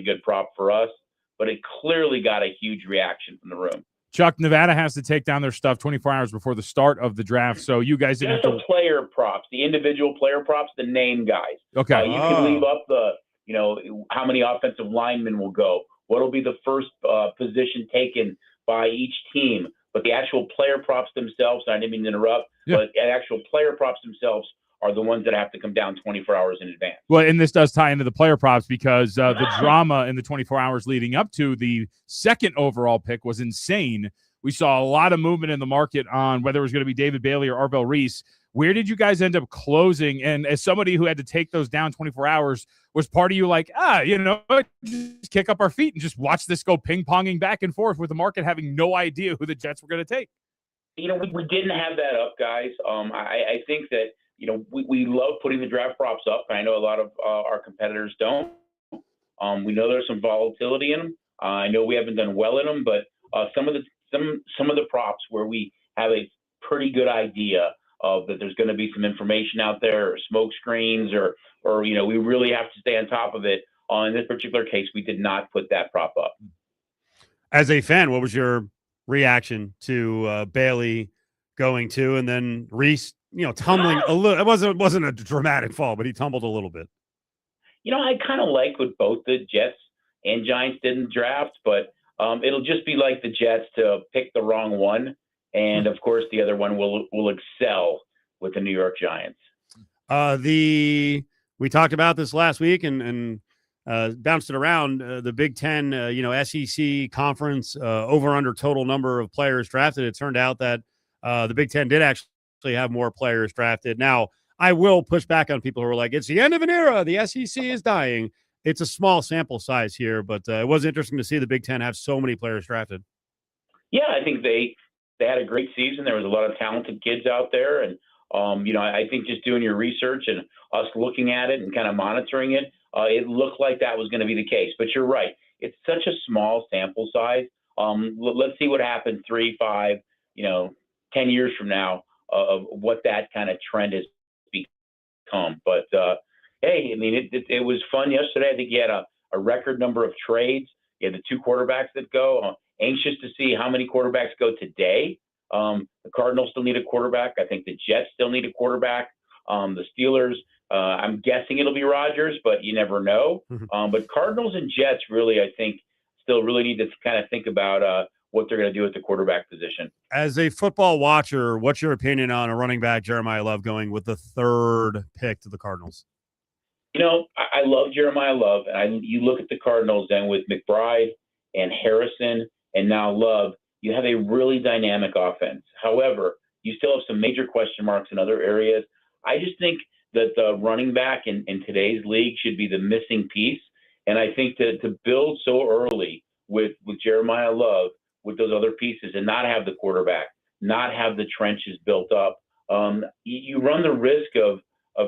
exceptionally good prop for us, but it clearly got a huge reaction from the room. Chuck, Nevada has to take down their stuff 24 hours before the start of the draft, so you guys didn't Just have the to. player props, the individual player props, the name guys. Okay. You can leave up the, how many offensive linemen will go, what will be the first position taken by each team. But the actual player props themselves, I didn't mean to interrupt, but the actual player props themselves are the ones that have to come down 24 hours in advance. Well, and this does tie into the player props because the drama in the 24 hours leading up to the second overall pick was insane. We saw a lot of movement in the market on whether it was going to be David Bailey or Arvell Reese. Where did you guys end up closing? And as somebody who had to take those down 24 hours, was part of you like, just kick up our feet and just watch this go ping-ponging back and forth with the market having no idea who the Jets were going to take? We didn't have that up, guys. I think that, we love putting the draft props up. I know a lot of our competitors don't. We know there's some volatility in them. I know we haven't done well in them, but some of the props where we have a pretty good idea of that there's going to be some information out there or smoke screens or we really have to stay on top of it. In this particular case, we did not put that prop up. As a fan, what was your reaction to Bailey going to, and then Reese, tumbling a little? It wasn't a dramatic fall, but he tumbled a little bit. I kind of like what both the Jets and Giants did in the draft, but it'll just be like the Jets to pick the wrong one. And of course, the other one will excel with the New York Giants. We talked about this last week and bounced it around. The Big Ten, SEC conference over under total number of players drafted. It turned out that the Big Ten did actually have more players drafted. Now, I will push back on people who are like, it's the end of an era. The SEC is dying. It's a small sample size here, but it was interesting to see the Big Ten have so many players drafted. Yeah, I think they had a great season. There was a lot of talented kids out there. And, I think just doing your research and us looking at it and kind of monitoring it, it looked like that was going to be the case. But you're right. It's such a small sample size. Let's see what happens 3, 5, 10 years from now of what that kind of trend has become. But, hey, I mean, it was fun yesterday. I think you had a record number of trades. You had the 2 quarterbacks that go. Anxious to see how many quarterbacks go today. The Cardinals still need a quarterback. I think the Jets still need a quarterback. The Steelers, I'm guessing it'll be Rodgers, but you never know. But Cardinals and Jets really, I think, still really need to kind of think about what they're going to do at the quarterback position. As a football watcher, what's your opinion on a running back, Jeremiah Love, going with the 3rd pick to the Cardinals? I love Jeremiah Love. And you look at the Cardinals, and with McBride and Harrison and now Love, you have a really dynamic offense. However, you still have some major question marks in other areas. I just think that the running back in today's league should be the missing piece. And I think to build so early with Jeremiah Love, with those other pieces, and not have the quarterback, not have the trenches built up, you run the risk of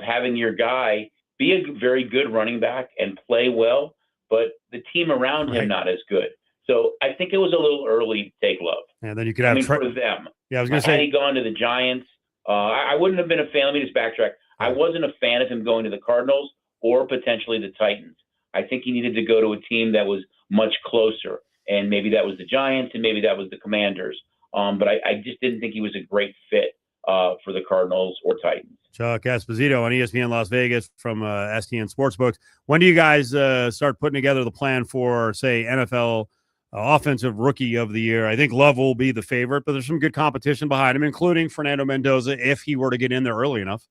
having your guy be a very good running back and play well, but the team around him not as good. So I think it was a little early to take Love. And then you could have for them. Yeah, I was going to say, had he gone to the Giants, I wouldn't have been a fan. Let me just backtrack. I wasn't a fan of him going to the Cardinals or potentially the Titans. I think he needed to go to a team that was much closer, and maybe that was the Giants, and maybe that was the Commanders. But I just didn't think he was a great fit for the Cardinals or Titans. Chuck Esposito on ESPN Las Vegas from STN Sportsbooks. When do you guys start putting together the plan for, say, NFL offensive rookie of the year? I think Love will be the favorite, but there's some good competition behind him, including Fernando Mendoza, if he were to get in there early enough.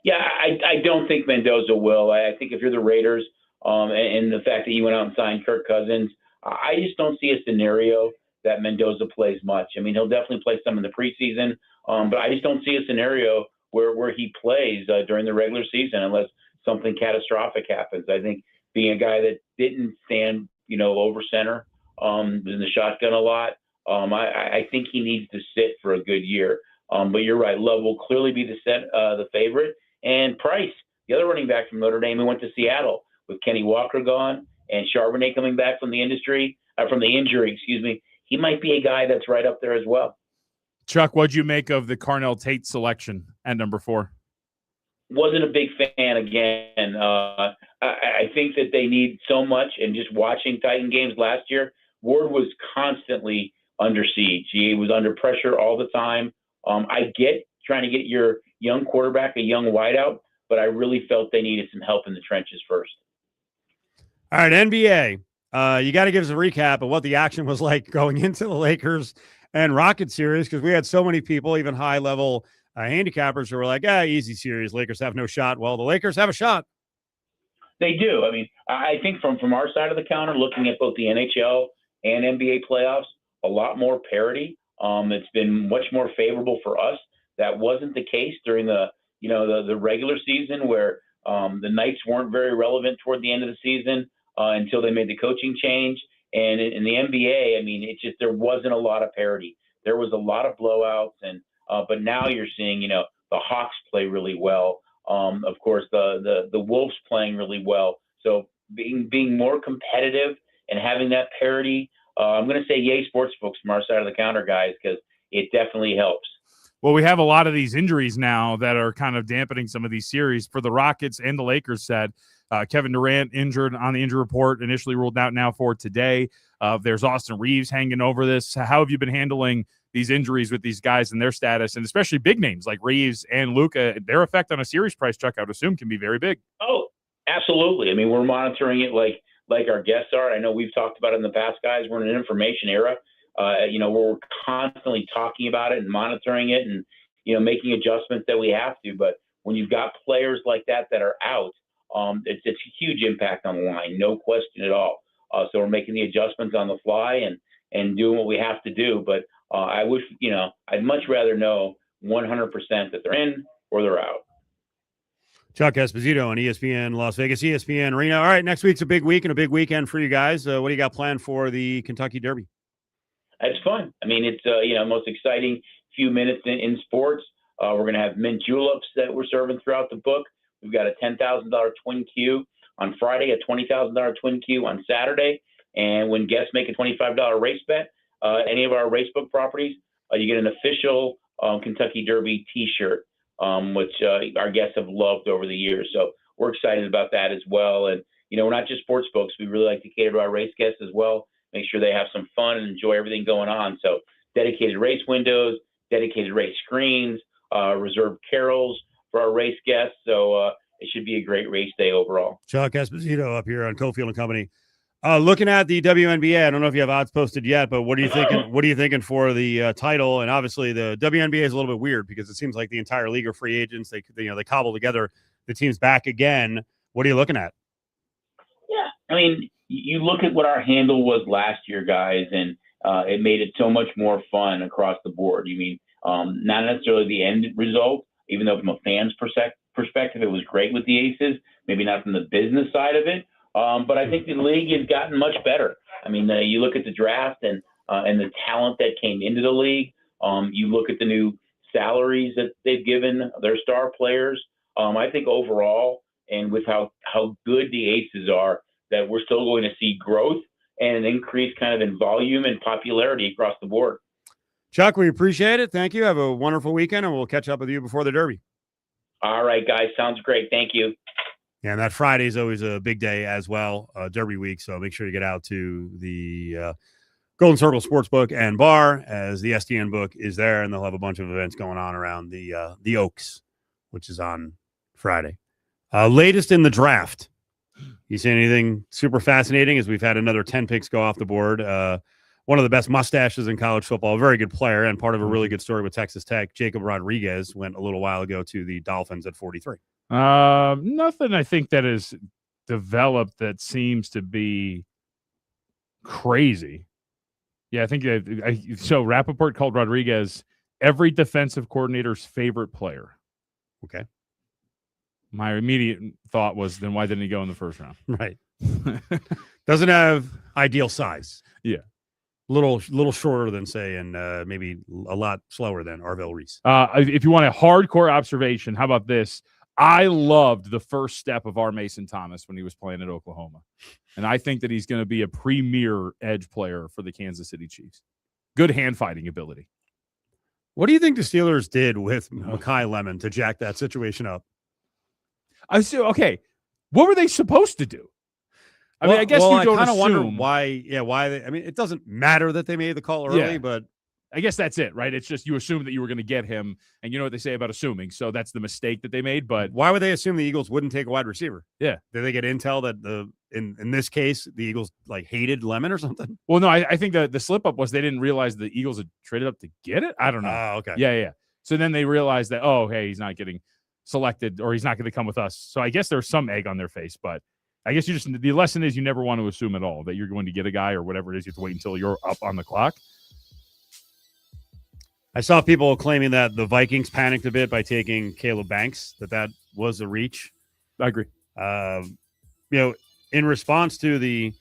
Yeah, I don't think Mendoza will. I think if you're the Raiders and the fact that you went out and signed Kirk Cousins, I just don't see a scenario that Mendoza plays much. I mean, he'll definitely play some in the preseason, but I just don't see a scenario where he plays during the regular season unless something catastrophic happens. I think being a guy that didn't stand, over center, in the shotgun a lot, I think he needs to sit for a good year. But you're right, Love will clearly be the favorite. And Price, the other running back from Notre Dame, who went to Seattle with Kenny Walker gone and Charbonnet coming back from the injury, he might be a guy that's right up there as well. Chuck, what'd you make of the Carnell Tate selection at number 4? wasn't a big fan again. I think that they need so much, and just watching Titan games last year, Ward was constantly under siege. He was under pressure all the time. I get trying to get your young quarterback, a young wideout, but I really felt they needed some help in the trenches first. All right, NBA. You got to give us a recap of what the action was like going into the Lakers and Rockets series, because we had so many people, even high-level handicappers, who were like, easy series. Lakers have no shot. Well, the Lakers have a shot. They do. I mean, I think from our side of the counter, looking at both the NHL and NBA playoffs, a lot more parity. It's been much more favorable for us. That wasn't the case during the regular season, where the nights weren't very relevant toward the end of the season until they made the coaching change. And in the NBA, I mean, there wasn't a lot of parity. There was a lot of blowouts, but now you're seeing, the Hawks play really well. Of course, the Wolves playing really well. So being more competitive and having that parity, I'm going to say yay, sports folks, from our side of the counter, guys, because it definitely helps. Well, we have a lot of these injuries now that are kind of dampening some of these series. For the Rockets and the Lakers said, Kevin Durant injured on the injury report, initially ruled out now for today. There's Austin Reeves hanging over this. How have you been handling these injuries with these guys and their status, and especially big names like Reeves and Luka? Their effect on a series price, Chuck, I would assume, can be very big. Oh, absolutely. I mean, we're monitoring it like our guests are. I know we've talked about it in the past, guys. We're in an information era. We're constantly talking about it and monitoring it and, making adjustments that we have to. But when you've got players like that are out, it's a huge impact on the line, no question at all. So we're making the adjustments on the fly and doing what we have to do. But I wish, I'd much rather know 100% that they're in or they're out. Chuck Esposito on ESPN Las Vegas, ESPN Reno. All right, next week's a big week and a big weekend for you guys. What do you got planned for the Kentucky Derby? It's fun. I mean, it's most exciting few minutes in sports. We're going to have mint juleps that we're serving throughout the book. We've got a $10,000 twin Q on Friday, a $20,000 twin Q on Saturday, and when guests make a $25 race bet, any of our racebook properties, you get an official Kentucky Derby T-shirt, which our guests have loved over the years. So we're excited about that as well. And we're not just sports folks; we really like to cater to our race guests as well. Make sure they have some fun and enjoy everything going on. So dedicated race windows, dedicated race screens, reserved carols for our race guests. So it should be a great race day overall. Chuck Esposito up here on Cofield and Company. Looking at the WNBA, I don't know if you have odds posted yet, but what are you thinking? What are you thinking for the title? And obviously, the WNBA is a little bit weird because it seems like the entire league are free agents. They cobble together the teams back again. What are you looking at? Yeah, I mean, you look at what our handle was last year, guys, and it made it so much more fun across the board. You mean not necessarily the end result, even though from a fan's perspective, it was great with the Aces. Maybe not from the business side of it. But I think the league has gotten much better. I mean, you look at the draft and the talent that came into the league. You look at the new salaries that they've given their star players. I think overall, and with how good the Aces are, that we're still going to see growth and an increase kind of in volume and popularity across the board. Chuck, we appreciate it. Thank you. Have a wonderful weekend, and we'll catch up with you before the Derby. All right, guys. Sounds great. Thank you. Yeah, and that Friday is always a big day as well, Derby week. So make sure you get out to the Golden Circle Sportsbook and Bar, as the SDN book is there, and they'll have a bunch of events going on around the Oaks, which is on Friday. Latest in the draft. You see anything super fascinating? As we've had another 10 picks go off the board. One of the best mustaches in college football, a very good player, and part of a really good story with Texas Tech. Jacob Rodriguez went a little while ago to the Dolphins at 43. Nothing I think that is developed that seems to be crazy. Yeah, I think so. Rappaport called Rodriguez every defensive coordinator's favorite player. Okay. My immediate thought was, then why didn't he go in the first round? Right. Doesn't have ideal size. Yeah. Little shorter than, say, and maybe a lot slower than Arvell Reese. If you want a hardcore observation, how about this? I loved the first step of our Mason Thomas when he was playing at Oklahoma. And I think that he's going to be a premier edge player for the Kansas City Chiefs. Good hand-fighting ability. What do you think the Steelers did with Mekhi Lemon to jack that situation up? I see. Okay, what were they supposed to do? I mean, I guess you don't kind of wonder assume. why. Yeah, why? I mean, it doesn't matter that they made the call early, Yeah. but I guess that's it, right? It's just you assume that you were going to get him, and you know what they say about assuming. So that's the mistake that they made. But why would they assume the Eagles wouldn't take a wide receiver? Yeah. Did they get intel that in this case the Eagles like hated Lemon or something? well, no, I think the slip up was they didn't realize the Eagles had traded up to get it. I don't know. Oh, okay. Yeah. So then they realized that, oh, hey, he's not getting selected, or he's not going to come with us. So I guess there's some egg on their face, but I guess the lesson is you never want to assume at all that you're going to get a guy or whatever it is. You have to wait until you're up on the clock. I saw people claiming that the Vikings panicked a bit by taking Caleb Banks, that was a reach. I agree. In response to the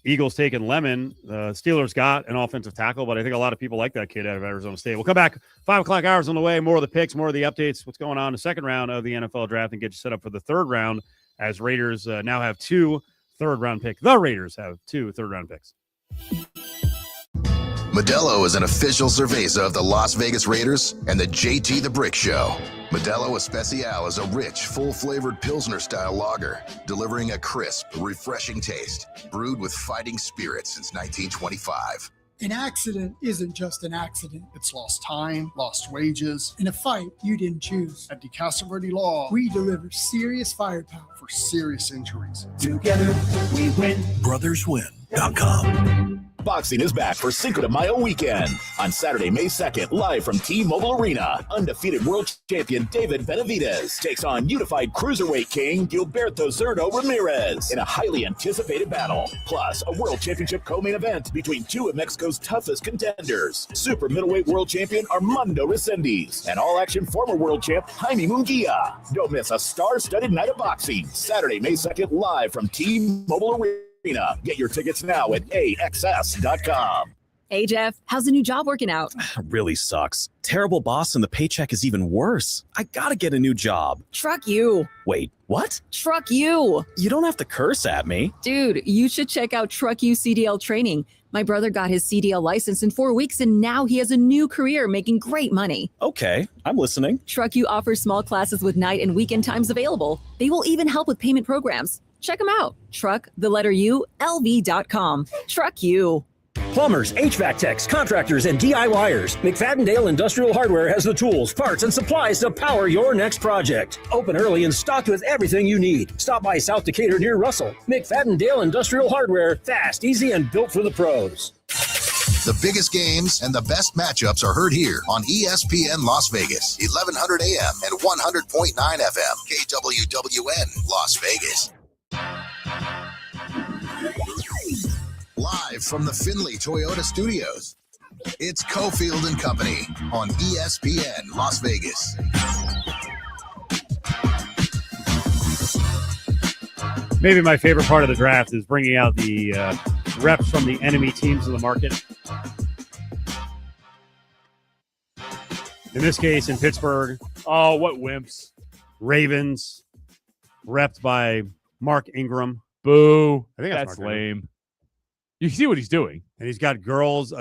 Eagles taking Lemon, the Steelers got an offensive tackle, but I think a lot of people like that kid out of Arizona State. We'll come back 5 o'clock hours on the way. More of the picks, more of the updates, what's going on in the second round of the NFL draft, and get you set up for the third round as Raiders now have 2 third-round picks. The Raiders have 2 third-round picks. Modelo is an official cerveza of the Las Vegas Raiders and the JT the Brick Show. Modelo Especial is a rich, full-flavored Pilsner-style lager, delivering a crisp, refreshing taste, brewed with fighting spirit since 1925. An accident isn't just an accident. It's lost time, lost wages, and a fight you didn't choose. At DeCasa Verde Law, we deliver serious firepower for serious injuries. Together, we win. BrothersWin.com. Boxing is back for Cinco de Mayo weekend. On Saturday, May 2nd, live from T-Mobile Arena, undefeated world champion David Benavidez takes on unified cruiserweight king Gilberto Zurdo Ramirez in a highly anticipated battle. Plus, a world championship co-main event between 2 of Mexico's toughest contenders, super middleweight world champion Armando Resendiz and all-action former world champ Jaime Munguia. Don't miss a star-studded night of boxing. Saturday, May 2nd, live from T-Mobile Arena. Get your tickets now at AXS.com. Hey, Jeff, how's the new job working out? Really sucks. Terrible boss and the paycheck is even worse. I gotta get a new job. Truck you. Wait, what? Truck you. You don't have to curse at me. Dude, you should check out Truck You CDL training. My brother got his CDL license in 4 weeks, and now he has a new career making great money. Okay, I'm listening. Truck You offers small classes with night and weekend times available. They will even help with payment programs. Check them out. Truck, the letter U, LV.com. Truck You. Plumbers, HVAC techs, contractors, and DIYers. McFadden-Dale Industrial Hardware has the tools, parts, and supplies to power your next project. Open early and stocked with everything you need. Stop by South Decatur near Russell. McFadden-Dale Industrial Hardware. Fast, easy, and built for the pros. The biggest games and the best matchups are heard here on ESPN Las Vegas, 1100 AM and 100.9 FM, KWWN Las Vegas. Live from the Findlay Toyota Studios, it's Cofield and Company on ESPN Las Vegas. Maybe my favorite part of the draft is bringing out the reps from the enemy teams in the market. In this case, in Pittsburgh. Oh, what wimps. Ravens, repped by Mark Ingram. Boo. I think that's lame. You see what he's doing. And he's got a girls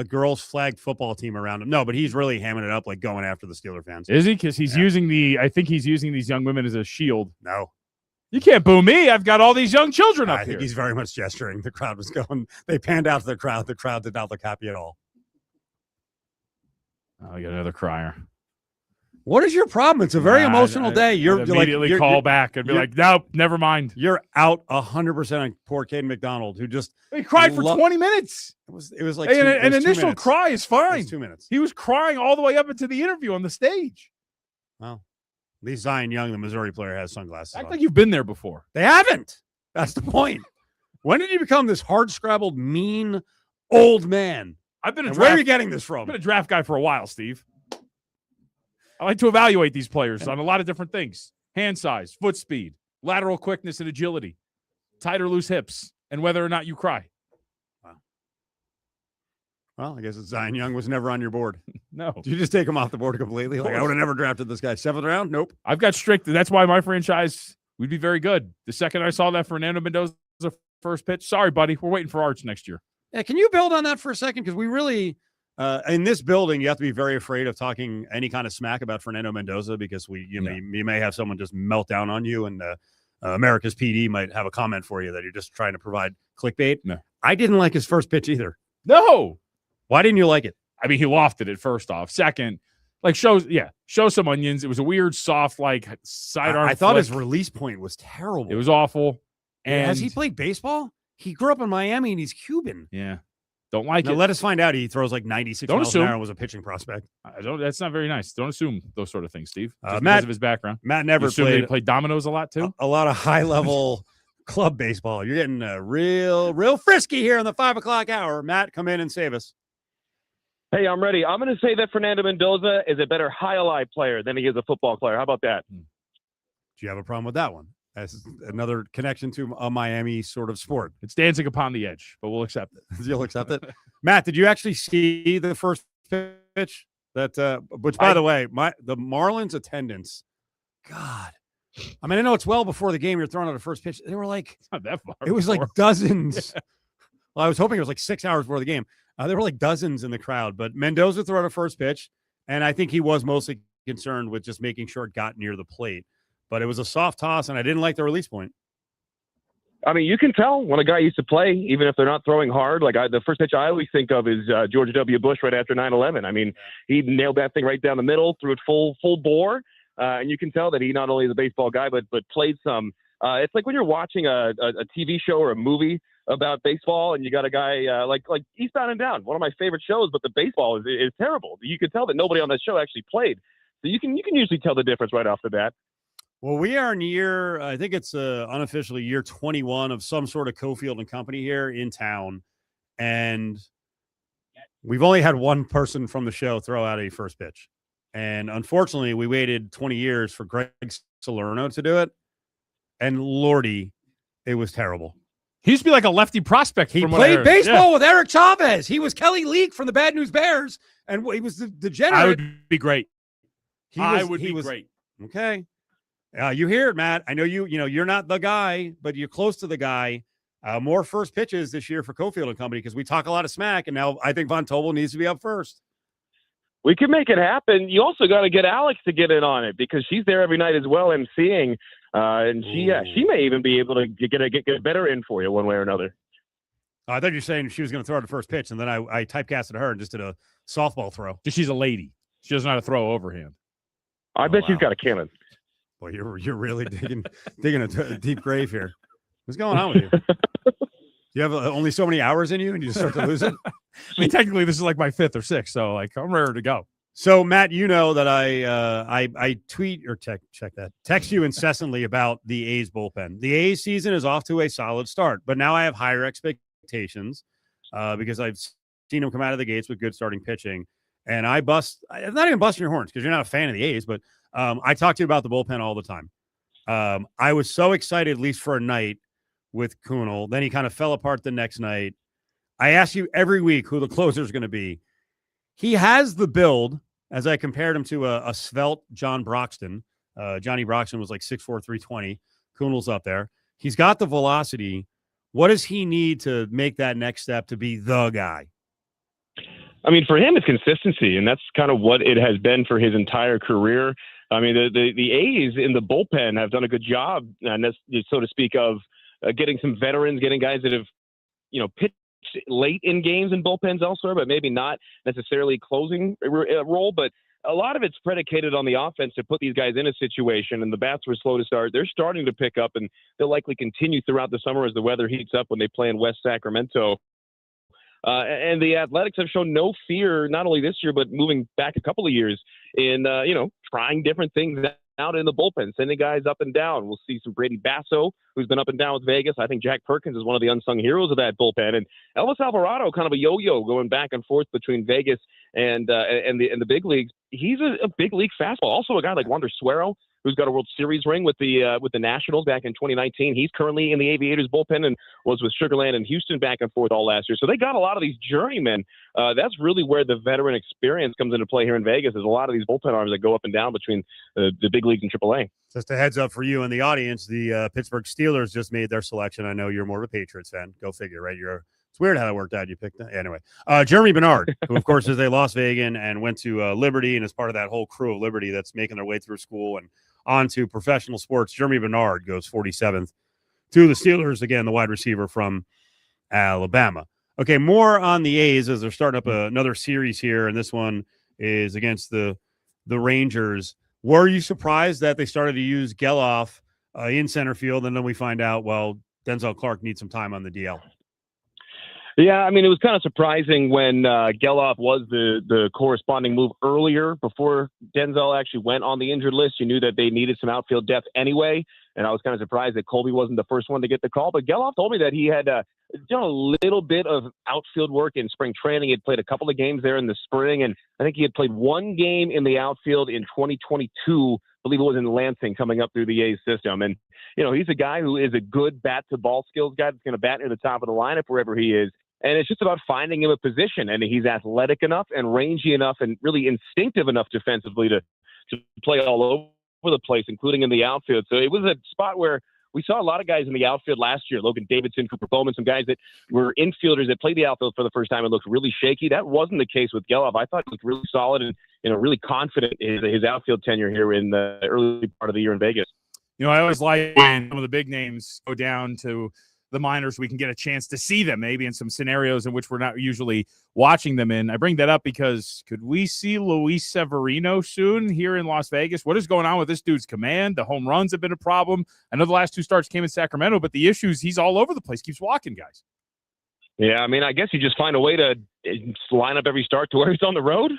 flag football team around him. No, but he's really hamming it up, like going after the Steeler fans. Is he? Because he's using I think he's using these young women as a shield. No. You can't boo me. I've got all these young children up here. I think he's very much gesturing. The crowd was going. They panned out to the crowd. The crowd did not look happy at all. Oh, I got another crier. What is your problem? It's a very emotional day. You're immediately call back and be like, nope, never mind. You're out 100% on poor Caden McDonald, who just he cried for 20 minutes. It was like an initial cry is fine. 2 minutes. He was crying all the way up into the interview on the stage. Well, at least Zion Young, the Missouri player, has sunglasses. Act like you've been there before. They haven't. That's the point. When did you become this hard-scrabbled, mean old man? Where are you getting this from? I've been a draft guy for a while, Steve. I like to evaluate these players on a lot of different things. Hand size, foot speed, lateral quickness and agility, tight or loose hips, and whether or not you cry. Wow. Well, I guess Zion Young was never on your board. No. Did you just take him off the board completely? Like, I would have never drafted this guy. 7th round? Nope. I've got strict. That's why my franchise, we'd be very good. The second I saw that Fernando Mendoza first pitch, sorry, buddy, we're waiting for Arch next year. Yeah, can you build on that for a second? Because we really... in this building, you have to be very afraid of talking any kind of smack about Fernando Mendoza because you may have someone just melt down on you and America's PD might have a comment for you that you're just trying to provide clickbait. No. I didn't like his first pitch either. No. Why didn't you like it? I mean, he lofted it first off. Second, like show some onions. It was a weird, soft, like sidearm. I thought flick. his release point was terrible. It was awful. And has he played baseball? He grew up in Miami and he's Cuban. Yeah. Don't like Now, it. let us find out he throws like 96 Don't miles assume. an hour and was a pitching prospect. That's not very nice. Don't assume those sort of things, Steve. Just Matt- because of his background. Matt You never assume that he played played dominoes a lot too. a lot of high level club baseball. You're getting real frisky here in the 5 o'clock hour. Matt, come in and save us. Hey, I'm ready. I'm going to say that Fernando Mendoza is a better high-alive player than he is a football player. How about that? Do you have a problem with that one? That's another connection to a Miami sort of sport. It's dancing upon the edge, but we'll accept it. You'll accept it. Matt, did you actually see the first pitch? That which, by the way, the Marlins attendance, God. I mean, I know it's well before the game. You're throwing out a first pitch. They were like, It's not that far. it was like before. dozens. Well, I was hoping it was like 6 hours before the game. There were like dozens in the crowd, but Mendoza threw out a first pitch, and I think he was mostly concerned with just making sure it got near the plate. But it was a soft toss, and I didn't like the release point. I mean, you can tell when a guy used to play, even if they're not throwing hard. Like the first pitch I always think of is George W. Bush right after 9/11. I mean, he nailed that thing right down the middle, threw it full bore, and you can tell that he not only is a baseball guy, but played some. It's like when you're watching a TV show or a movie about baseball, and you got a guy like Eastbound and Down, one of my favorite shows, but the baseball is terrible. You can tell that nobody on that show actually played, so you can usually tell the difference right off the bat. Well, we are in year, I think it's unofficially year 21 of some sort of Cofield and Company here in town. And we've only had one person from the show throw out a first pitch. And unfortunately, we waited 20 years for Greg Salerno to do it. And Lordy, it was terrible. He used to be like a lefty prospect. He from what I played heard. baseball Yeah. with Eric Chavez. He was Kelly Leak from the Bad News Bears. And he was the degenerate. I would be great. I would be was great. Okay. You hear it, Matt. I know you're not the guy, but you're close to the guy. More first pitches this year for Cofield and Company because we talk a lot of smack, and now I think Von Tobel needs to be up first. We can make it happen. You also got to get Alex to get in on it because she's there every night as well emceeing, and she may even be able to get a better in for you one way or another. I thought you were saying she was going to throw out the first pitch, and then I typecasted her and just did a softball throw. She's a lady. She doesn't know how to throw overhand. I bet she's wow. got a cannon. Boy, you're really digging a deep grave here. What's going on with you? You have only so many hours in you, and you just start to lose it. I mean, technically, this is like my 5th or 6th, so like I'm ready to go. So, Matt, you know that I tweet or text you incessantly about the A's bullpen. The A's season is off to a solid start, but now I have higher expectations because I've seen them come out of the gates with good starting pitching. And I'm not even busting your horns because you're not a fan of the A's, but I talk to you about the bullpen all the time. I was so excited, at least for a night, with Kunal. Then he kind of fell apart the next night. I ask you every week who the closer is going to be. He has the build, as I compared him to a svelte John Broxton. Johnny Broxton was like 6'4", 320. Kunal's up there. He's got the velocity. What does he need to make that next step to be the guy? I mean, for him, it's consistency, and that's kind of what it has been for his entire career. I mean, the A's in the bullpen have done a good job, and that's, so to speak, of getting some veterans, getting guys that have, pitched late in games and bullpens elsewhere, but maybe not necessarily closing role. But a lot of it's predicated on the offense to put these guys in a situation, and the bats were slow to start. They're starting to pick up, and they'll likely continue throughout the summer as the weather heats up when they play in West Sacramento. And the Athletics have shown no fear, not only this year, but moving back a couple of years in, trying different things out in the bullpen, sending guys up and down. We'll see some Brady Basso, who's been up and down with Vegas. I think Jack Perkins is one of the unsung heroes of that bullpen. And Elvis Alvarado, kind of a yo-yo going back and forth between Vegas and the big leagues. He's a big league fastball. Also a guy like Wander Suero, who's got a World Series ring with the Nationals back in 2019. He's currently in the Aviators bullpen and was with Sugar Land and Houston back and forth all last year. So they got a lot of these journeymen. That's really where the veteran experience comes into play here in Vegas. There's a lot of these bullpen arms that go up and down between the big leagues and AAA. Just a heads up for you and the audience, the Pittsburgh Steelers just made their selection. I know you're more of a Patriots fan. Go figure, right? It's weird how that worked out. You picked that. Anyway, Jeremy Bernard, who, of course, is a Las Vegan and went to Liberty and is part of that whole crew of Liberty that's making their way through school and on to professional sports. Jeremy Bernard goes 47th to the Steelers. Again, the wide receiver from Alabama. Okay, more on the A's as they're starting up another series here, and this one is against the Rangers. Were you surprised that they started to use Geloff in center field, and then we find out, well, Denzel Clark needs some time on the DL? Yeah, I mean, it was kind of surprising when Geloff was the corresponding move earlier before Denzel actually went on the injured list. You knew that they needed some outfield depth anyway, and I was kind of surprised that Colby wasn't the first one to get the call. But Geloff told me that he had done a little bit of outfield work in spring training. He had played a couple of games there in the spring, and I think he had played one game in the outfield in 2022. I believe it was in Lansing coming up through the A's system. And, he's a guy who is a good bat-to-ball skills guy that's going to bat near the top of the lineup wherever he is. And it's just about finding him a position. And he's athletic enough and rangy enough and really instinctive enough defensively to play all over the place, including in the outfield. So it was a spot where we saw a lot of guys in the outfield last year, Logan Davidson, Cooper Bowman, some guys that were infielders that played the outfield for the first time and looked really shaky. That wasn't the case with Geloff. I thought he looked really solid and really confident in his outfield tenure here in the early part of the year in Vegas. I always like when some of the big names go down to the minors, we can get a chance to see them maybe in some scenarios in which we're not usually watching them in. I bring that up because could we see Luis Severino soon here in Las Vegas? What is going on with this dude's command? The home runs have been a problem. I know the last two starts came in Sacramento, but the issue is he's all over the place, keeps walking guys. Yeah, I mean, I guess you just find a way to line up every start to where he's on the road.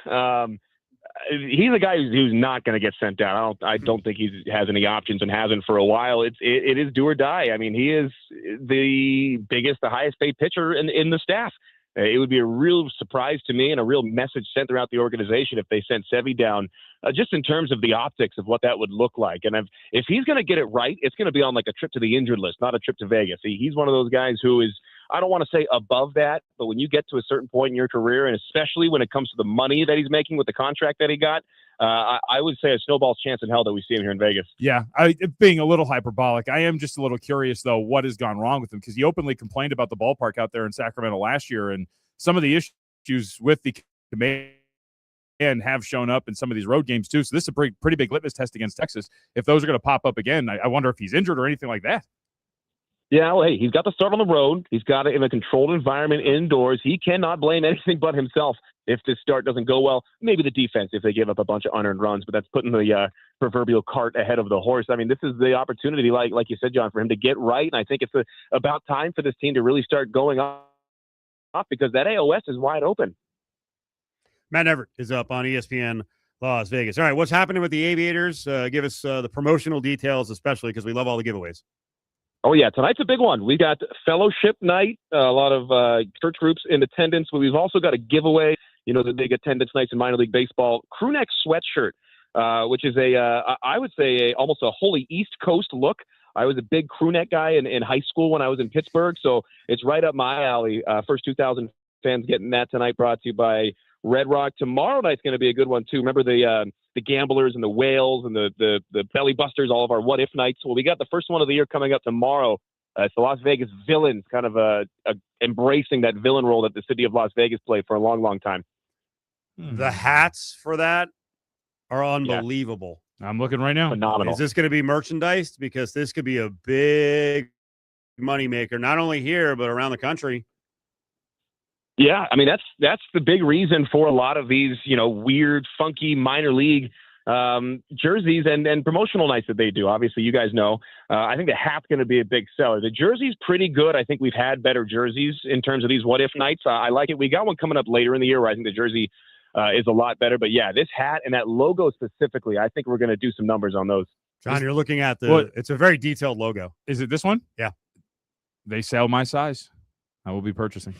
He's a guy who's not going to get sent down. I don't think he has any options and hasn't for a while. It is do or die. I mean, he is the biggest, the highest paid pitcher in the staff. It would be a real surprise to me and a real message sent throughout the organization if they sent Sevy down, just in terms of the optics of what that would look like. And if he's going to get it right, it's going to be on like a trip to the injured list, not a trip to Vegas. He's one of those guys who is, I don't want to say above that, but when you get to a certain point in your career, and especially when it comes to the money that he's making with the contract that he got, I would say a snowball's chance in hell that we see him here in Vegas. Yeah, being a little hyperbolic, I am just a little curious, though, what has gone wrong with him, because he openly complained about the ballpark out there in Sacramento last year, and some of the issues with the command have shown up in some of these road games, too. So this is a pretty big litmus test against Texas. If those are going to pop up again, I wonder if he's injured or anything like that. Yeah, well, hey, he's got to start on the road. He's got it in a controlled environment indoors. He cannot blame anything but himself if this start doesn't go well. Maybe the defense if they give up a bunch of unearned runs, but that's putting the proverbial cart ahead of the horse. I mean, this is the opportunity, like you said, John, for him to get right. And I think it's about time for this team to really start going off because that AOS is wide open. Matt Everett is up on ESPN Las Vegas. All right, what's happening with the Aviators? Give us the promotional details, especially because we love all the giveaways. Oh, yeah. Tonight's a big one. We got fellowship night, a lot of church groups in attendance, but we've also got a giveaway, the big attendance nights in minor league baseball, crew neck sweatshirt, which is I would say almost a wholly East Coast look. I was a big crew neck guy in high school when I was in Pittsburgh, so it's right up my alley. First 2,000 fans getting that tonight, brought to you by Red Rock. Tomorrow night's going to be a good one, too. Remember the Gamblers and the Whales and the Belly Busters, all of our What If nights. Well, we got the first one of the year coming up tomorrow. It's the Las Vegas Villains, kind of embracing that villain role that the city of Las Vegas played for a long, long time. The hats for that are unbelievable. Yeah. I'm looking right now. Phenomenal. Is this going to be merchandised? Because this could be a big moneymaker, not only here, but around the country. Yeah, I mean, that's the big reason for a lot of these, weird, funky minor league jerseys and promotional nights that they do. Obviously, you guys know. I think the hat's going to be a big seller. The jersey's pretty good. I think we've had better jerseys in terms of these what-if nights. I like it. We got one coming up later in the year where I think the jersey is a lot better. But, yeah, this hat and that logo specifically, I think we're going to do some numbers on those. John, you're looking at it's a very detailed logo. Is it this one? Yeah. They sell my size. I will be purchasing.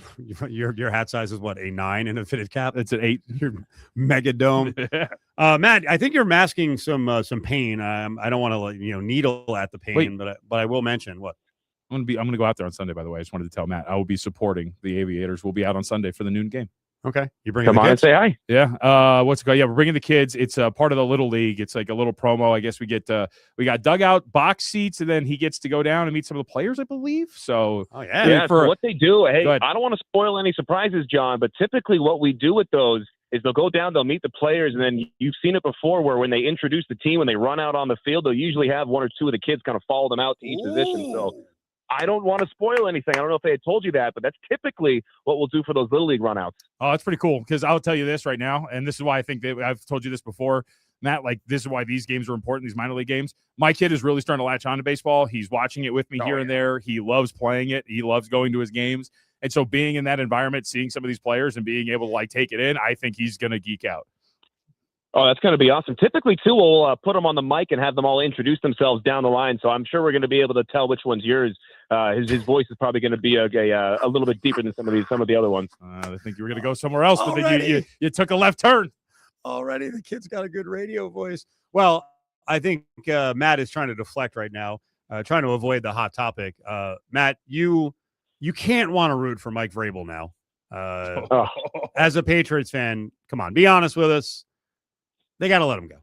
Your hat size is what, a 9 in a fitted cap? It's an 8. Your mega dome. Matt, I think you're masking some pain. I don't want to needle at the pain, but I will mention what. I'm gonna go out there on Sunday. By the way, I just wanted to tell Matt I will be supporting the Aviators. We'll be out on Sunday for the noon game. Okay, you bring come on and say hi. Yeah. What's it called? Yeah, we're bringing the kids. It's a part of the little league. It's like a little promo. I guess we got dugout box seats, and then he gets to go down and meet some of the players, I believe. So so what they do. Hey, I don't want to spoil any surprises, John, but typically what we do with those is they'll go down, they'll meet the players, and then you've seen it before where when they introduce the team, when they run out on the field, they'll usually have one or two of the kids kind of follow them out to each position. So I don't want to spoil anything. I don't know if they had told you that, but that's typically what we'll do for those Little League runouts. Oh, that's pretty cool, because I'll tell you this right now, and this is why I think I've told you this before, Matt, like this is why these games are important, these minor league games. My kid is really starting to latch on to baseball. He's watching it with me here and there. He loves playing it. He loves going to his games. And so being in that environment, seeing some of these players and being able to like take it in, I think he's going to geek out. Oh, that's going to be awesome. Typically, too, we'll put them on the mic and have them all introduce themselves down the line. So I'm sure we're going to be able to tell which one's yours. His voice is probably going to be a little bit deeper than some of the other ones. I think you were going to go somewhere else, but then you took a left turn. Already, the kid's got a good radio voice. Well, I think Matt is trying to deflect right now, trying to avoid the hot topic. Matt, you can't want to root for Mike Vrabel now. As a Patriots fan, come on, be honest with us. They got to let him go.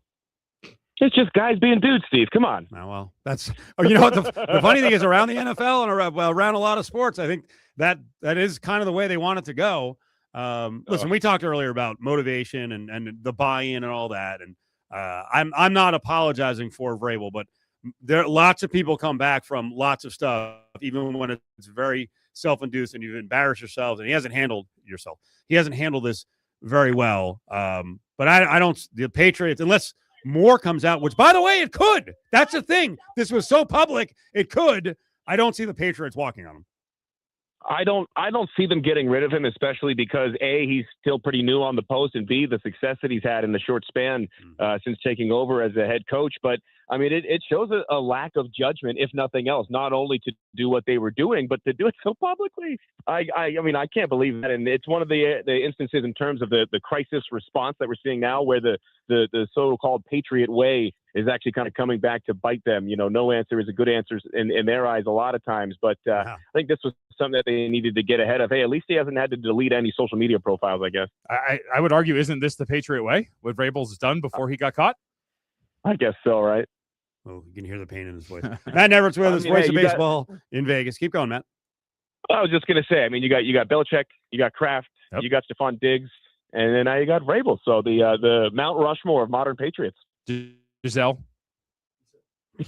It's just guys being dudes, Steve. Come on. Oh, well, that's you know what the funny thing is, around the NFL and around a lot of sports, I think that is kind of the way they want it to go. Listen, we talked earlier about motivation and the buy-in and all that, and I'm not apologizing for Vrabel, but there lots of people come back from lots of stuff, even when it's very self-induced and you've embarrassed yourselves, and he hasn't handled this very well. But I don't, the Patriots, unless more comes out, which by the way, it could. That's the thing. This was so public, it could. I don't see the Patriots walking on him. I don't see them getting rid of him, especially because A, he's still pretty new on the post, and B, the success that he's had in the short span since taking over as a head coach. But I mean, it shows a lack of judgment, if nothing else, not only to do what they were doing, but to do it so publicly. I mean, I can't believe that. And it's one of the instances in terms of the crisis response that we're seeing now, where the so-called Patriot way is actually kind of coming back to bite them. You know, no answer is a good answer in their eyes a lot of times. But I think this was something that they needed to get ahead of. Hey, at least he hasn't had to delete any social media profiles, I guess. I would argue, isn't this the Patriot way? What Vrabel's done before he got caught? I guess so, right? Oh, you can hear the pain in his voice. Matt Nevertz with us, voice of baseball in Vegas. Keep going, Matt. I was just going to say, I mean, you got Belichick, you got Kraft, you got Stephon Diggs, and then now you got Vrabel. So the Mount Rushmore of modern Patriots. Giselle.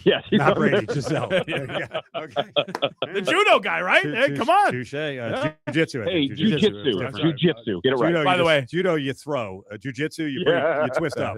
Yes, not Brady. Giselle. Okay. The judo guy, right? Hey, come on. Touche. Jiu-jitsu. Hey, jiu-jitsu. Get it right. Judo, by the way, judo you throw. Jiu-jitsu you twist up.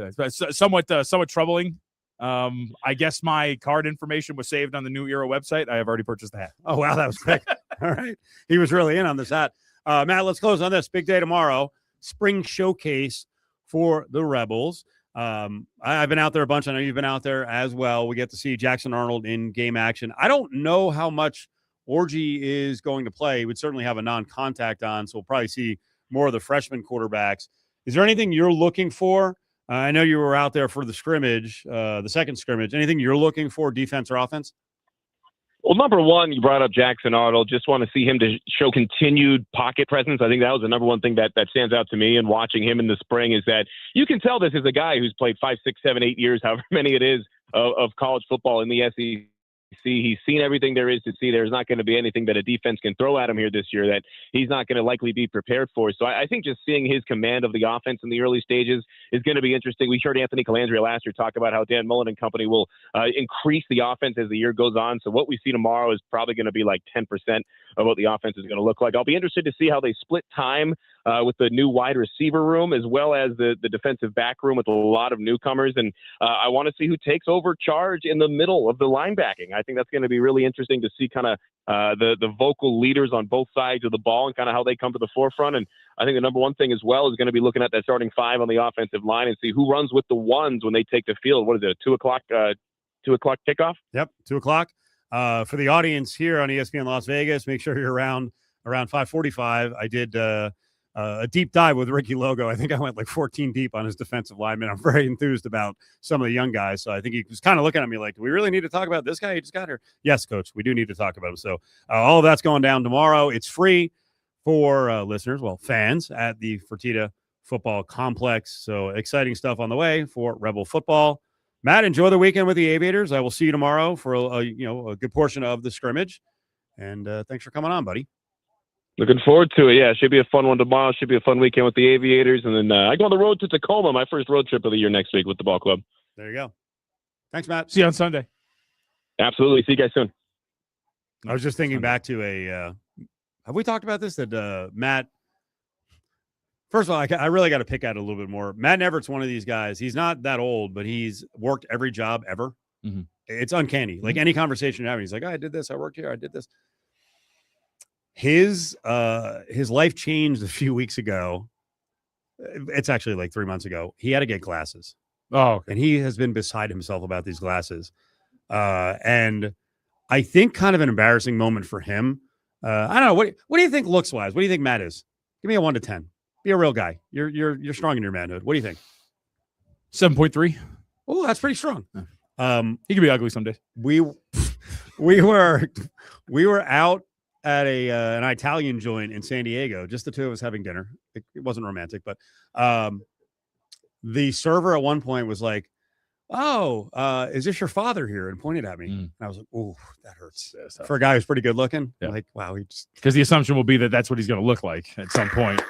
Somewhat troubling. I guess my card information was saved on the New Era website. I have already purchased the hat. Oh, wow, that was quick. All right. He was really in on this hat. Matt, let's close on this. Big day tomorrow. Spring showcase for the Rebels. I've been out there a bunch. I know you've been out there as well. We get to see Jackson Arnold in game action. I don't know how much Orji is going to play. He would certainly have a non-contact on, so we'll probably see more of the freshman quarterbacks. Is there anything you're looking for? I know you were out there for the scrimmage, the second scrimmage. Anything you're looking for, defense or offense? Well, number one, you brought up Jackson Arnold. Just want to see him to show continued pocket presence. I think that was the number one thing that stands out to me in watching him in the spring, is that you can tell this is a guy who's played 5, 6, 7, 8 years, however many it is, of college football in the SEC. He's seen everything there is to see. There's not going to be anything that a defense can throw at him here this year that he's not going to likely be prepared for. So I think just seeing his command of the offense in the early stages is going to be interesting. We heard Anthony Calandria last year talk about how Dan Mullen and company will increase the offense as the year goes on. So what we see tomorrow is probably going to be like 10% of what the offense is going to look like. I'll be interested to see how they split time with the new wide receiver room, as well as the defensive back room with a lot of newcomers. And I want to see who takes over charge in the middle of the linebacking. I think that's going to be really interesting to see kind of the vocal leaders on both sides of the ball and kind of how they come to the forefront. And I think the number one thing as well is going to be looking at that starting five on the offensive line and see who runs with the ones when they take the field. What is it, a 2 o'clock kickoff? Yep, 2 o'clock. For the audience here on ESPN Las Vegas, make sure you're around 5:45. I did a deep dive with Ricky Logo. I think I went like 14 deep on his defensive lineman. I'm very enthused about some of the young guys. So I think he was kind of looking at me like, do we really need to talk about this guy? He just got here. Yes, coach, we do need to talk about him. So all of that's going down tomorrow. It's free for listeners, fans at the Fertitta Football Complex. So exciting stuff on the way for Rebel football. Matt, enjoy the weekend with the Aviators. I will see you tomorrow for a good portion of the scrimmage. And thanks for coming on, buddy. Looking forward to it. Yeah, it should be a fun one tomorrow. Should be a fun weekend with the Aviators. And then I go on the road to Tacoma, my first road trip of the year next week with the ball club. There you go. Thanks, Matt. See you on Sunday. Absolutely. See you guys soon. I was just thinking back to have we talked about this? That Matt, first of all, I really got to pick at it a little bit more. Matt Nevert's one of these guys. He's not that old, but he's worked every job ever. Mm-hmm. It's uncanny. Like any conversation you're having, he's like, oh, I did this. I worked here. I did this. His life changed a few weeks ago. It's actually like 3 months ago. He had to get glasses. Oh, okay. And he has been beside himself about these glasses. And I think kind of an embarrassing moment for him. I don't know. What do you think looks wise? What do you think Matt is? Give me a 1 to 10. Be a real guy. You're strong in your manhood. What do you think? 7.3. Oh, that's pretty strong. He could be ugly some days. We were out at an Italian joint in San Diego, just the two of us having dinner. It wasn't romantic, but the server at one point was like, oh, is this your father here? And pointed at me. And I was like, oh, that hurts. For a guy who's pretty good looking. Yeah. Like, wow. Because the assumption will be that that's what he's going to look like at some point.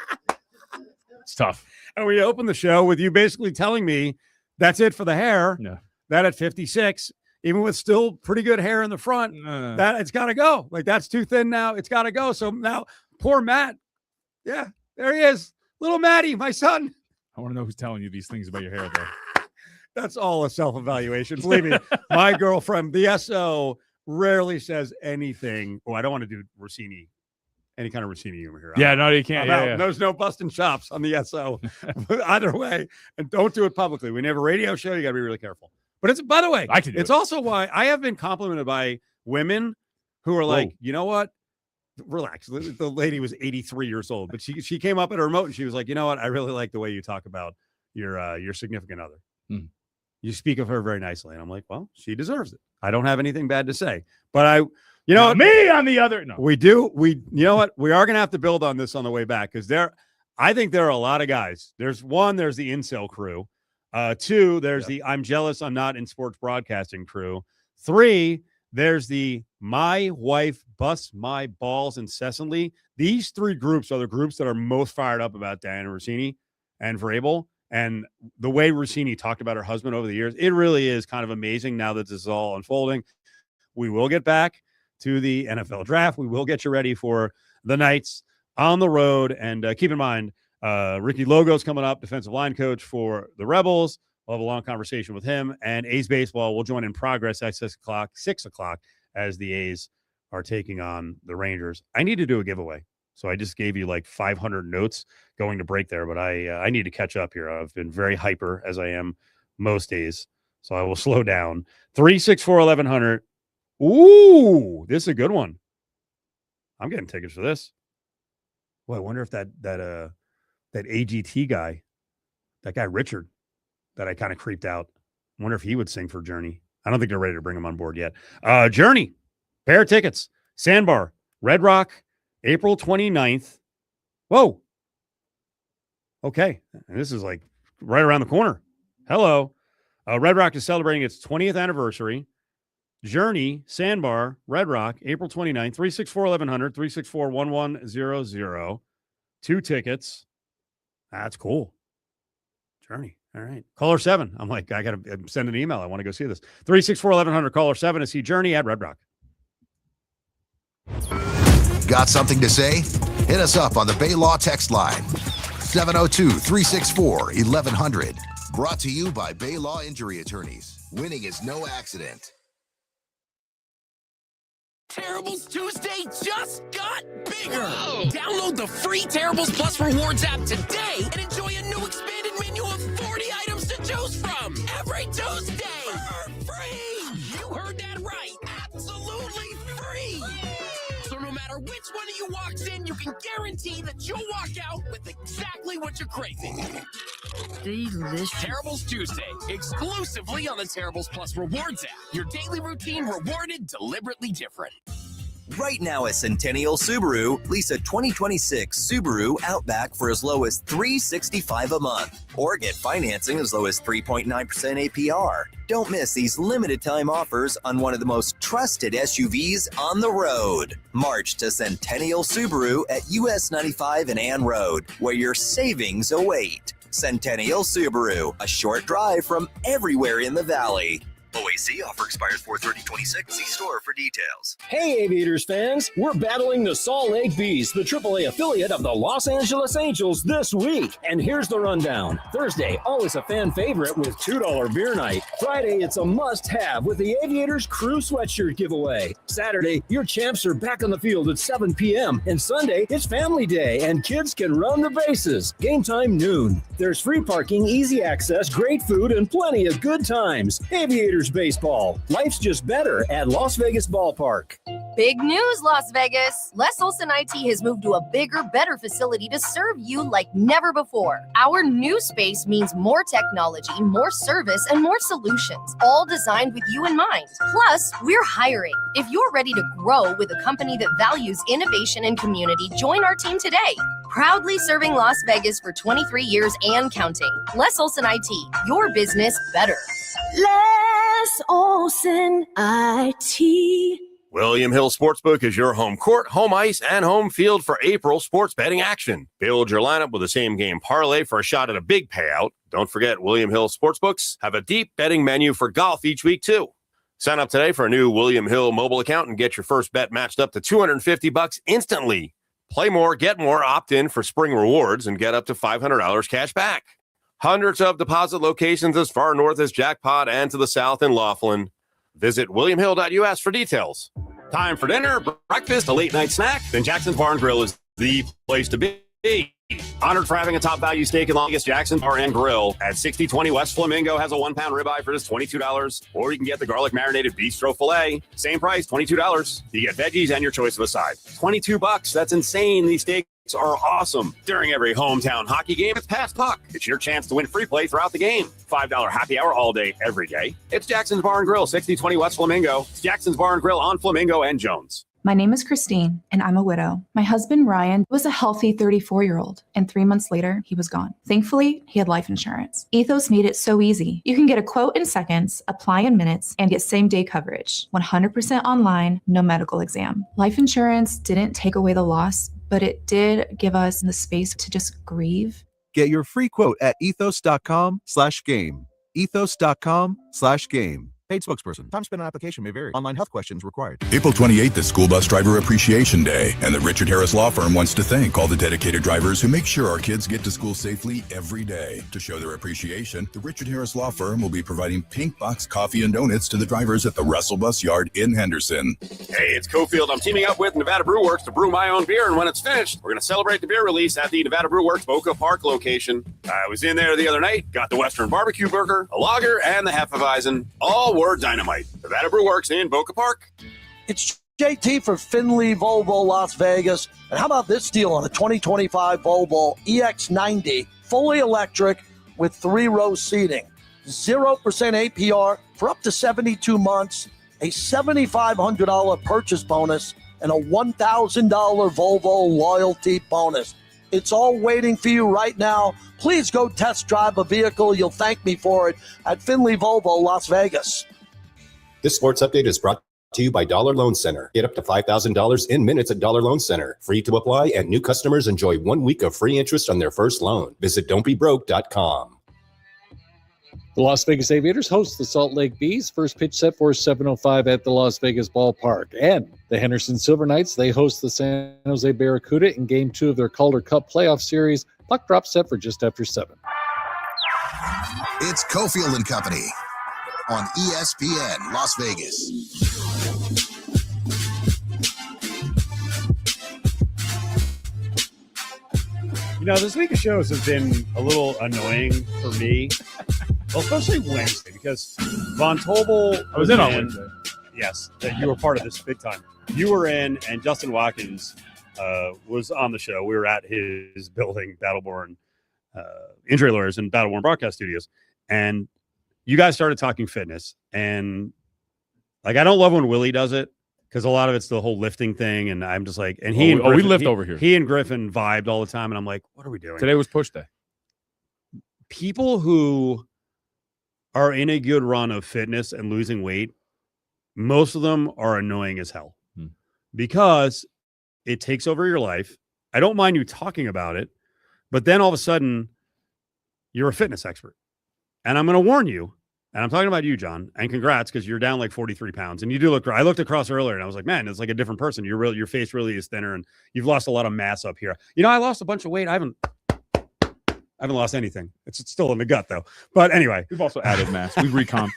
It's tough. And we opened the show with you basically telling me that's it for the hair. Yeah. That at 56, even with still pretty good hair in the front, that it's got to go. Like, that's too thin now. It's got to go. So now, poor Matt. Yeah, there he is. Little Matty, my son. I want to know who's telling you these things about your hair, though. That's all a self-evaluation. Believe me, my girlfriend, the SO, rarely says anything. Oh, I don't want to do Rossini, any kind of Rossini humor here. Yeah, no, you can't. Yeah. There's no busting chops on the SO. Either way, and don't do it publicly. When you have a radio show, you got to be really careful. But it's, by the way, it's also why I have been complimented by women who are like, you know what? Relax. The lady was 83 years old, but she came up at her remote and she was like, you know what? I really like the way you talk about your significant other. You speak of her very nicely. And I'm like, well, she deserves it. I don't have anything bad to say. But me on the other. No, you know what? We are going to have to build on this on the way back because I think there are a lot of guys. There's the incel crew. 2, there's the I'm jealous I'm not in sports broadcasting crew. 3, there's the my wife busts my balls incessantly. These 3 groups are the groups that are most fired up about Diana Rossini and Vrabel. And the way Rossini talked about her husband over the years, it really is kind of amazing now that this is all unfolding. We will get back to the NFL draft. We will get you ready for the Knights on the road. And keep in mind, Ricky Logo's coming up, defensive line coach for the Rebels. We'll have a long conversation with him. And A's baseball will join in progress at 6 o'clock as the A's are taking on the Rangers. I need to do a giveaway. So I just gave you like 500 notes going to break there, but I need to catch up here. I've been very hyper as I am most days, so I will slow down. 364-1100. Ooh, this is a good one. I'm getting tickets for this. Well, I wonder if that AGT guy, that guy Richard, that I kind of creeped out. I wonder if he would sing for Journey. I don't think they're ready to bring him on board yet. Journey, pair of tickets, Sandbar, Red Rock, April 29th. Whoa. Okay. And this is like right around the corner. Hello. Red Rock is celebrating its 20th anniversary. Journey, Sandbar, Red Rock, April 29th, 364-1100, 364-1100. 2 tickets. That's cool. Journey. All right. Caller 7. I'm like, I got to send an email. I want to go see this. 364-1100, caller 7 to see Journey at Red Rock. Got something to say? Hit us up on the Bay Law text line. 702-364-1100. Brought to you by Bay Law Injury Attorneys. Winning is no accident. Terribles Tuesday just got bigger. Whoa. Download the free Terribles Plus Rewards app today and enjoy a new expanded menu of 40 items to choose from every Tuesday. For free. You heard that right. Absolutely free. So no matter which one of you walks in, you can guarantee that you'll walk out with exactly what you're craving. Delicious. Terribles Tuesday, exclusively on the Terribles Plus Rewards app. Your daily routine rewarded deliberately different. Right now at Centennial Subaru, lease a 2026 Subaru Outback for as low as $365 a month, or get financing as low as 3.9% APR. Don't miss these limited time offers on one of the most trusted SUVs on the road. March to Centennial Subaru at US 95 and Ann Road, where your savings await. Centennial Subaru, a short drive from everywhere in the valley. OAC offer expires 4/30/26. See store for details. Hey, Aviators fans, we're battling the Salt Lake Bees, the AAA affiliate of the Los Angeles Angels, this week. And here's the rundown. Thursday, always a fan favorite with $2 beer night. Friday, it's a must-have with the Aviators Crew Sweatshirt giveaway. Saturday, your champs are back on the field at 7 p.m. And Sunday, it's family day and kids can run the bases. Game time noon. There's free parking, easy access, great food, and plenty of good times. Aviators baseball. Life's just better at Las Vegas Ballpark. Big news, Las Vegas! Les Olson IT has moved to a bigger, better facility to serve you like never before. Our new space means more technology, more service, and more solutions, all designed with you in mind. Plus, we're hiring. If you're ready to grow with a company that values innovation and community, join our team today. Proudly serving Las Vegas for 23 years and counting. Les Olson IT, your business better. Les Olson IT. William Hill Sportsbook is your home court, home ice, and home field for April sports betting action. Build your lineup with a same-game parlay for a shot at a big payout. Don't forget, William Hill Sportsbooks have a deep betting menu for golf each week, too. Sign up today for a new William Hill mobile account and get your first bet matched up to $250 instantly. Play more, get more, opt in for spring rewards, and get up to $500 cash back. Hundreds of deposit locations as far north as Jackpot and to the south in Laughlin. Visit williamhill.us for details. Time for dinner, breakfast, a late night snack? Then Jackson's Bar and Grill is the place to be. Honored for having a top value steak in Las Vegas, Jackson's Bar and Grill at 6020 West Flamingo has a 1 pound ribeye for just $22. Or you can get the garlic marinated bistro filet. Same price, $22. You get veggies and your choice of a side. $22. That's insane. These steaks are awesome. During every hometown hockey game, it's Pass Puck. It's your chance to win free play throughout the game. $5 happy hour all day, every day. It's Jackson's Bar and Grill, 6020 West Flamingo. It's Jackson's Bar and Grill on Flamingo and Jones. My name is Christine, and I'm a widow. My husband, Ryan, was a healthy 34-year-old, and 3 months later, he was gone. Thankfully, he had life insurance. Ethos made it so easy. You can get a quote in seconds, apply in minutes, and get same-day coverage. 100% online, no medical exam. Life insurance didn't take away the loss, but it did give us the space to just grieve. Get your free quote at ethos.com/game. Ethos.com/game. Paid spokesperson. Time spent on application may vary. Online health questions required. April 28th is School Bus Driver Appreciation Day, and the Richard Harris Law Firm wants to thank all the dedicated drivers who make sure our kids get to school safely every day. To show their appreciation, the Richard Harris Law Firm will be providing pink box coffee and donuts to the drivers at the Russell Bus Yard in Henderson. Hey, it's Cofield. I'm teaming up with Nevada Brew Works to brew my own beer, and when it's finished, we're going to celebrate the beer release at the Nevada Brew Works Boca Park location. I was in there the other night, got the Western Barbecue Burger, a lager, and the Hefeweizen. All were dynamite. Nevada Brew Works in Boca Park. It's JT for Finley Volvo Las Vegas. And how about this deal on a 2025 Volvo EX90, fully electric with 3-row seating? 0% APR for up to 72 months, a $7,500 purchase bonus, and a $1,000 Volvo loyalty bonus. It's all waiting for you right now. Please go test drive a vehicle. You'll thank me for it at Finley Volvo Las Vegas. This sports update is brought to you by Dollar Loan Center. Get up to $5,000 in minutes at Dollar Loan Center. Free to apply, and new customers enjoy 1 week of free interest on their first loan. Visit don'tbebroke.com. The Las Vegas Aviators host the Salt Lake Bees. First pitch set for 7:05 at the Las Vegas Ballpark. And the Henderson Silver Knights, they host the San Jose Barracuda in Game 2 of their Calder Cup playoff series. Puck drop set for just after 7. It's Cofield and Company on ESPN Las Vegas. You know, this week of shows have been a little annoying for me. Well, especially Wednesday, because Von Tobel I was in on Wednesday. Yes, that you were part of this big time. You were in, and Justin Watkins was on the show. We were at his building, Battleborn Injury Lawyers and Battleborn Broadcast Studios. And you guys started talking fitness. And, like, I don't love when Willie does it, because a lot of it's the whole lifting thing, and I'm just like, and we lift he- over here. He and Griffin vibed all the time, and I'm like, what are we doing? Today was push day. People who are in a good run of fitness and losing weight, most of them are annoying as hell because it takes over your life. I don't mind you talking about it, but then all of a sudden you're a fitness expert. And I'm going to warn you, and I'm talking about you, John, and congrats, because you're down like 43 pounds and you do look great. I looked across earlier and I was like, man, it's like a different person. Your face really is thinner and you've lost a lot of mass up here. You know, I lost a bunch of weight. I haven't lost anything. It's still in the gut though. But anyway, we've also added mass. We've recomped.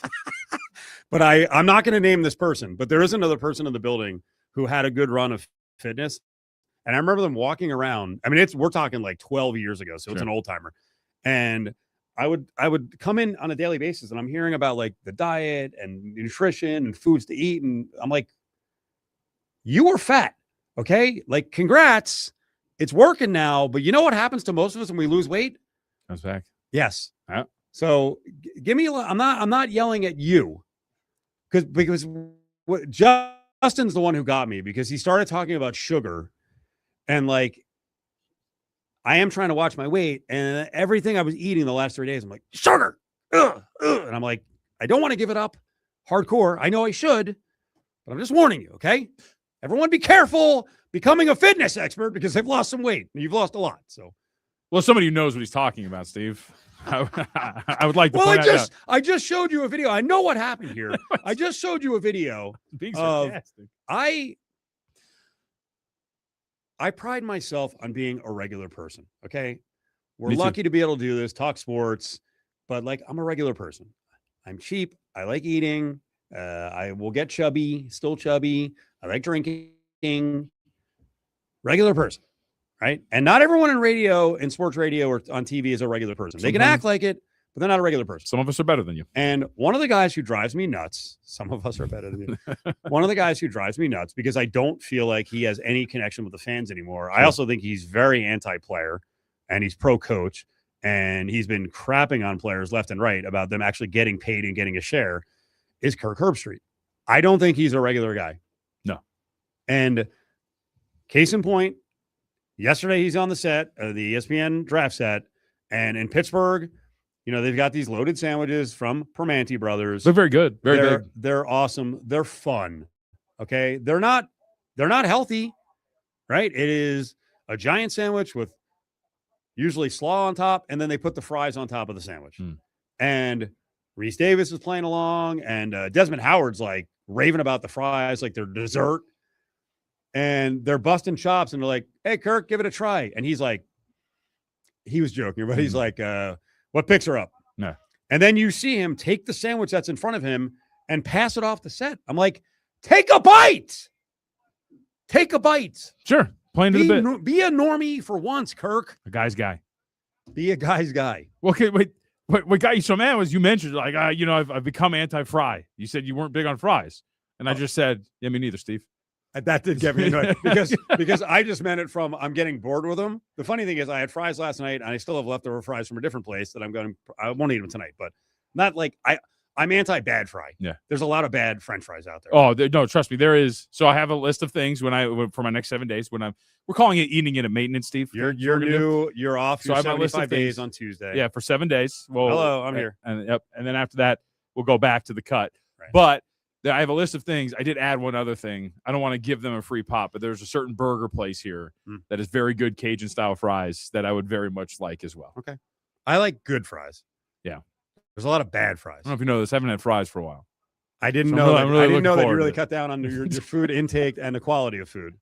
But I'm not going to name this person, but there is another person in the building who had a good run of fitness. And I remember them walking around. I mean, we're talking like 12 years ago. So it's an old timer. And I would come in on a daily basis and I'm hearing about like the diet and nutrition and foods to eat. And I'm like, you were fat. Okay. Like, congrats. It's working now. But you know what happens to most of us when we lose weight? Comes back. Yes. Yeah. So give me I'm not yelling at you because Justin's the one who got me, because he started talking about sugar and like, I am trying to watch my weight, and everything I was eating the last 3 days, I'm like, sugar. Ugh. And I'm like, I don't want to give it up hardcore. I know I should, but I'm just warning you. Okay. Everyone be careful becoming a fitness expert because they've lost some weight. You've lost a lot. So, well, somebody who knows what he's talking about, Steve. I would like to well, point out. I just showed you a video. I know what happened here. I just showed you a video Being of sarcastic. I pride myself on being a regular person. Okay. We're Me too. lucky to be able to do this, talk sports, but like, I'm a regular person. I'm cheap. I like eating. I will get chubby, still chubby. I like drinking. Regular person. Right. And not everyone in radio, in sports radio or on TV is a regular person. They can Sometimes- act like it, but they're not a regular person. Some of us are better than you. And one of the guys who drives me nuts, some of us are better than you. One of the guys who drives me nuts because I don't feel like he has any connection with the fans anymore. I also think he's very anti-player and he's pro-coach, and he's been crapping on players left and right about them actually getting paid and getting a share, is Kirk Herbstreit. I don't think he's a regular guy. No. And case in point, yesterday he's on the set, the ESPN draft set, and in Pittsburgh, you know, they've got these loaded sandwiches from Permanente Brothers. They're very good. Very good. They're awesome. They're fun. Okay. They're not healthy, right? It is a giant sandwich with usually slaw on top, and then they put the fries on top of the sandwich. And Reese Davis is playing along, and Desmond Howard's like raving about the fries like they're dessert. And they're busting chops, and they're like, "Hey, Kirk, give it a try." And he's like, he was joking, but he's like, what picks her up? No. And then you see him take the sandwich that's in front of him and pass it off the set. I'm like, take a bite. Take a bite. Sure. Playing to the bit. Be a normie for once, Kirk. A guy's guy. Be a guy's guy. Well, okay, wait. What got you so mad was you mentioned, like, I've become anti-fry. You said you weren't big on fries. And I just said, yeah, me neither, Steve. And that did get me annoyed because I just meant it from I'm getting bored with them. The funny thing is I had fries last night and I still have leftover fries from a different place that I won't eat them tonight, but not like I'm anti-bad fry. Yeah. There's a lot of bad French fries out there. Oh, no, trust me, there is. So I have a list of things for my next 7 days we're calling it eating it at maintenance, Steve. You're new. You're off. So I You're have a list of 75 days things. on Tuesday. Yeah, for 7 days. Well, Hello, I'm here. And then after that, we'll go back to the cut. Right. But I have a list of things. I did add one other thing. I don't want to give them a free pop, but there's a certain burger place here that is very good Cajun style fries that I would very much like as well. Okay. I like good fries. Yeah. There's a lot of bad fries. I don't know if you know this. I haven't had fries for a while. I didn't So know I'm that. really I didn't know looking that you forward really to it. cut down on your food intake and the quality of food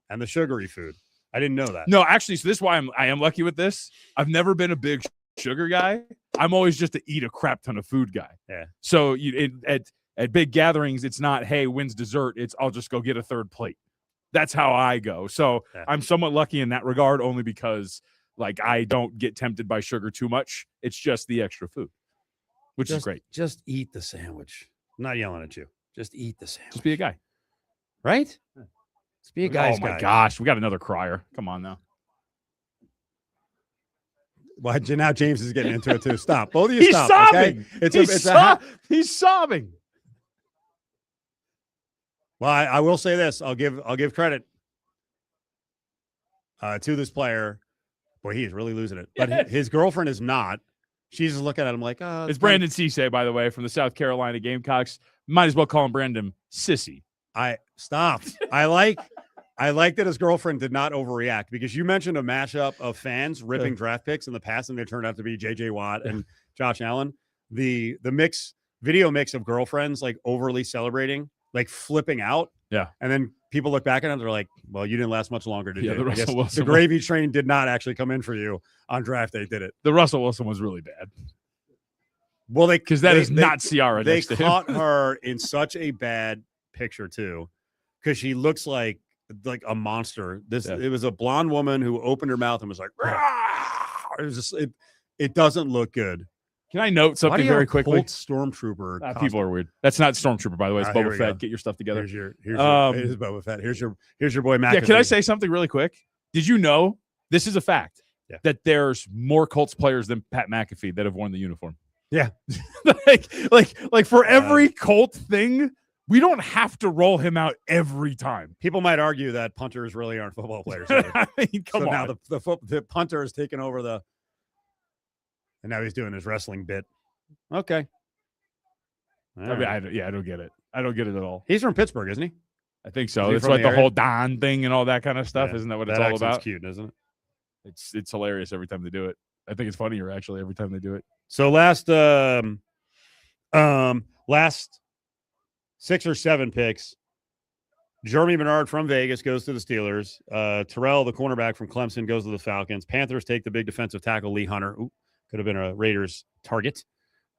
and the sugary food. I didn't know that. No, actually, so this is why I am lucky with this. I've never been a big sugar guy. I'm always just to eat a crap ton of food guy. Yeah. So at big gatherings, it's not, hey, when's dessert? It's I'll just go get a third plate. That's how I go. So I'm somewhat lucky in that regard, only because like I don't get tempted by sugar too much. It's just the extra food, which is great. Just eat the sandwich. I'm not yelling at you. Just eat the sandwich. Just be a guy. Right? Just be a guy's Oh my guy. gosh, we got another crier. Come on now. Well, now James is getting into it too. Stop. Both of you He's stop. sobbing. Okay? It's He's sobbing. What Well, I will say this. I'll give credit to this player. Boy, he is really losing it. But his girlfriend is not. She's just looking at him like, oh. It's Brandon Cisse, by the way, from the South Carolina Gamecocks. Might as well call him Brandon Sissy. I like that his girlfriend did not overreact, because you mentioned a mashup of fans ripping draft picks in the past, and they turned out to be J.J. Watt and Josh Allen. The video mix of girlfriends like overly celebrating, like flipping out. Yeah. And then people look back at him, they're like, well, you didn't last much longer, did you? The I guess Russell Wilson the gravy train did not actually come in for you on draft day, did it? The Russell Wilson was really bad. Well, because that is not Ciara. They next to him. caught her in such a bad picture too, because she looks like a monster. It was a blonde woman who opened her mouth and was like, "Rah!" It was just it doesn't look good. Can I note something very quickly? Stormtrooper. People are weird. That's not Stormtrooper, by the way. It's Here Boba we Fett. go. Get your stuff together. Here's your it is Boba Fett. Here's your boy Mac. Yeah, can I say something really quick? Did you know this is a fact that there's more Colts players than Pat McAfee that have worn the uniform? Yeah. like for every Colt thing, we don't have to roll him out every time. People might argue that punters really aren't football players. I mean, come on. Now the punter has taken over and now he's doing his wrestling bit. Okay. I don't get it. I don't get it at all. He's from Pittsburgh, isn't he? I think so. Is he It's from like the the area? whole Don thing and all that kind of stuff. Yeah, Isn't that what that it's all accent's about? cute, isn't it? It's hilarious every time they do it. I think it's funnier actually every time they do it. So last 6 or 7 picks, Jeremy Bernard from Vegas goes to the Steelers. Terrell, the cornerback from Clemson, goes to the Falcons. Panthers take the big defensive tackle, Lee Hunter. Ooh, could have been a Raiders target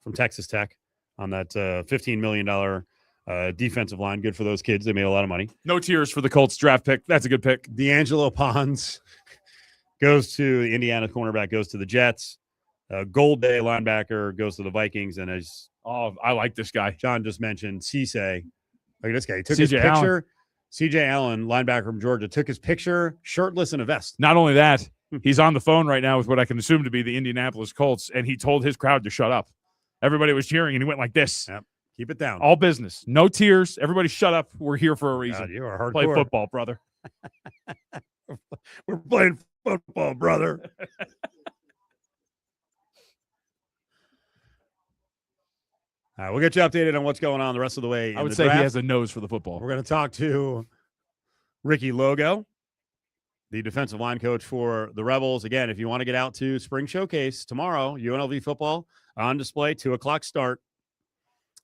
from Texas Tech on that $15 million defensive line. Good for those kids. They made a lot of money. No tears for the Colts draft pick. That's a good pick. D'Angelo Pons goes to the Indiana cornerback, goes to the Jets. Gold Day linebacker goes to the Vikings. And as I like this guy. John just mentioned, Cisse. Look at this guy. He took his C.J. picture. C.J. Allen, linebacker from Georgia, took his picture shirtless in a vest. Not only that, he's on the phone right now with what I can assume to be the Indianapolis Colts, and he told his crowd to shut up. Everybody was cheering, and he went like this. Yep. Keep it down. All business. No tears. Everybody shut up. We're here for a reason. God, you are hardcore. Play football, brother. We're playing football, brother. All right, we'll get you updated on what's going on the rest of the way. I would say he has a nose for the football. We're going to talk to Ricky Logo, the defensive line coach for the Rebels. Again, if you want to get out to Spring Showcase tomorrow, UNLV football on display, 2:00 start.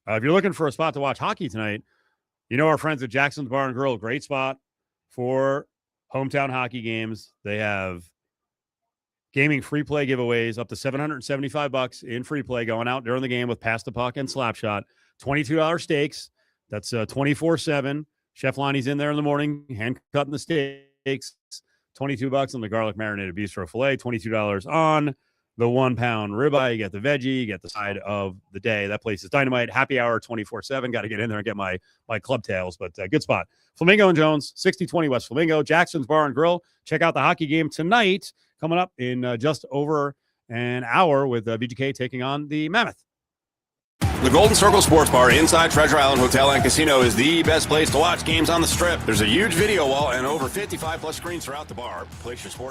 If you're looking for a spot to watch hockey tonight, you know our friends at Jackson's Bar and Grill, great spot for hometown hockey games. They have gaming free play giveaways up to $775 in free play going out during the game with Pass the Puck and Slapshot. $22 steaks. That's 24/7. Chef Lonnie's in there in the morning, hand cutting the steaks. $22 on the garlic marinated bistro filet. $22 on the 1-pound ribeye. You get the veggie. You get the side of the day. That place is dynamite. Happy hour 24/7. Got to get in there and get my club tails, but good spot. Flamingo and Jones, 6020 West Flamingo. Jackson's Bar and Grill. Check out the hockey game tonight. Coming up in just over an hour with VGK taking on the Mammoth. The Golden Circle Sports Bar inside Treasure Island Hotel and Casino is the best place to watch games on the Strip. There's a huge video wall and over 55 plus screens throughout the bar. Place your sports